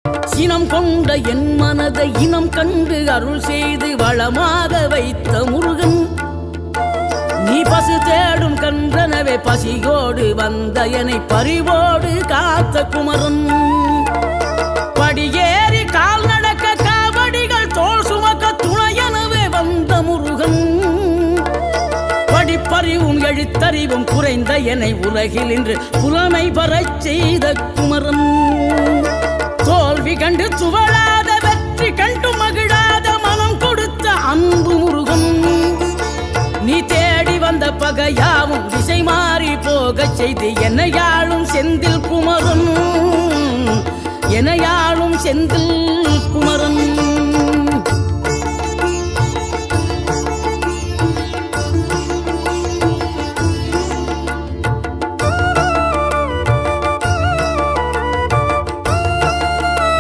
சினம் கொண்ட என் மனதை இனம் கண்டு அருள் செய்து வளமாக வைத்த முருகன், நீ பசு தேடும் கன்றனவே பசியோடு வந்த என்னை பறிவோடு காத்த குமரன், படியேறி கால் நடக்க காவடிகள் தோல் சுமக்க துணையனவே வந்த முருகன், படிப்பறிவும் எழுத்தறிவும் குறைந்த என்னை உலகில் இன்று புலமை பெறச் செய்த குமரன், தோல்வி கண்டு துவளாத வெற்றி கண்டு மகிழாத மனம் கொடுத்த அன்பு முருகன், நீ தேடி வந்த பகையாவும் திசை மாறி போகச் செய்து என்னையாளும் செந்தில் குமரன், என்னையாளும் செந்தில் குமரன்.